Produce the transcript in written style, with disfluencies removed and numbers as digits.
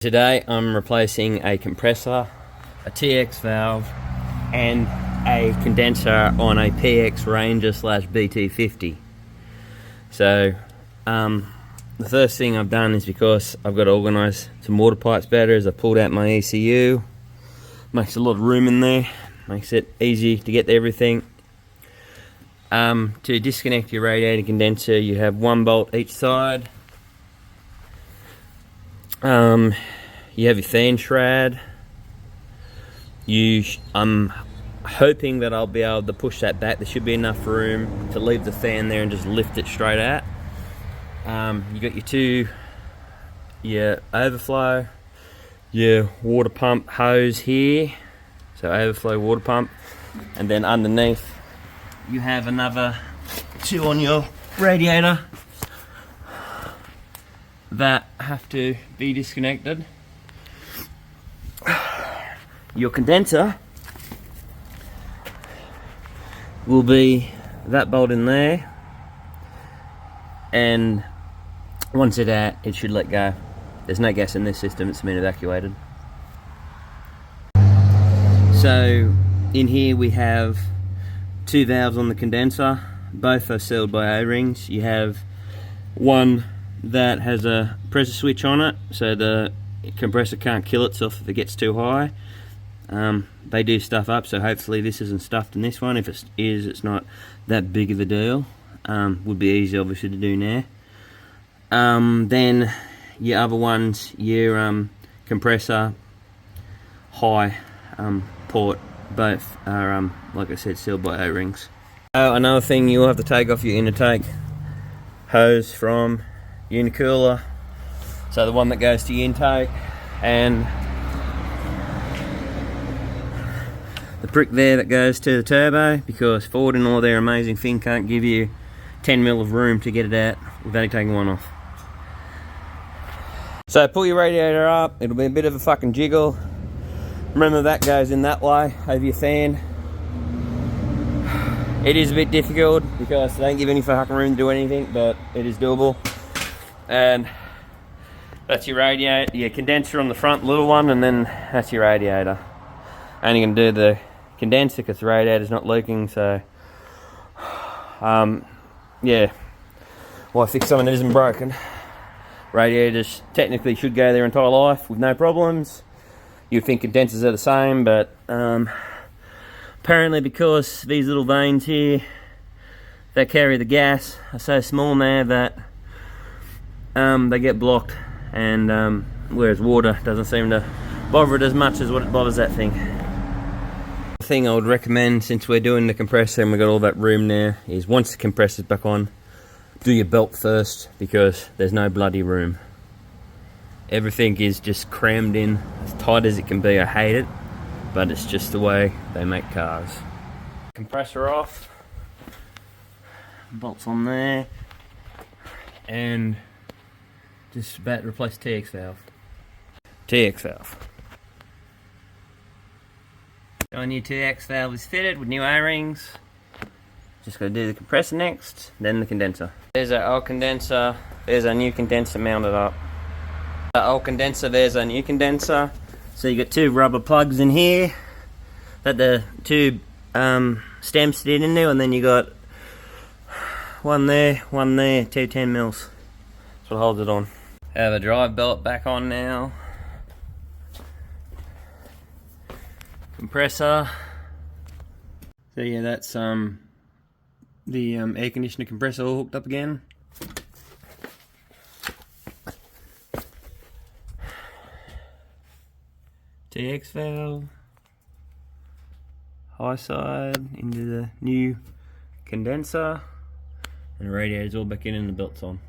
Today I'm replacing a compressor, a TX valve and a condenser on a PX Ranger / bt50. So the first thing I've done is, because I've got to organise some water pipes better, is I pulled out my ECU. Makes a lot of room in there, makes it easy to get to everything. To disconnect your radiator condenser, you have one bolt each side. You have your fan shroud. I'm hoping that I'll be able to push that back. There should be enough room to leave the fan there and just lift it straight out. You got your overflow, your water pump hose here, so overflow water pump, and then underneath you have another two on your radiator that have to be disconnected. Your condenser will be that bolt in there, and once it's out, it should let go. There's no gas in this system, it's been evacuated. So in here we have two valves on the condenser. Both are sealed by O-rings. You have one that has a pressure switch on it, so the compressor can't kill itself if it gets too high. They do stuff up, so hopefully this isn't stuffed in this one. If it is, it's not that big of a deal. Would be easy obviously to do now. Then your other ones, your compressor, high port, both are like I said, sealed by O-rings. Another thing, you'll have to take off your intake hose from unicooler, so the one that goes to your intake, and the brick there that goes to the turbo, because Ford and all their amazing thing can't give you 10 mil of room to get it out. We've only taken one off. So pull your radiator up, it'll be a bit of a fucking jiggle. Remember, that goes in that way over your fan. It is a bit difficult because they don't give any fucking room to do anything, but it is doable. And that's your radiator, your condenser on the front, little one, and then that's your radiator. Only going to do the condenser because the radiator's not leaking, so yeah, why fix something that isn't broken? Radiators technically should go their entire life with no problems. You'd think condensers are the same, but apparently, because these little veins here that carry the gas are so small now that they get blocked, and whereas water doesn't seem to bother it as much as what it bothers that thing. The thing I would recommend, since we're doing the compressor and we've got all that room now, is once the compressor's back on, do your belt first, because there's no bloody room. Everything is just crammed in as tight as it can be. I hate it, but it's just the way they make cars. Compressor off, bolts on there, and just about to replace TX valve. TX valve. Our new TX valve is fitted with new O-rings. Just gotta do the compressor next, then the condenser. There's our old condenser, there's our new condenser mounted up. The old condenser, there's our new condenser. So you got two rubber plugs in here that the two stems sit into, and then you got one there, two 10 mils. That's what holds it on. Have a drive belt back on now. Compressor. So yeah, that's the air conditioner compressor all hooked up again. TX valve, high side into the new condenser, and the radiator's all back in and the belt's on.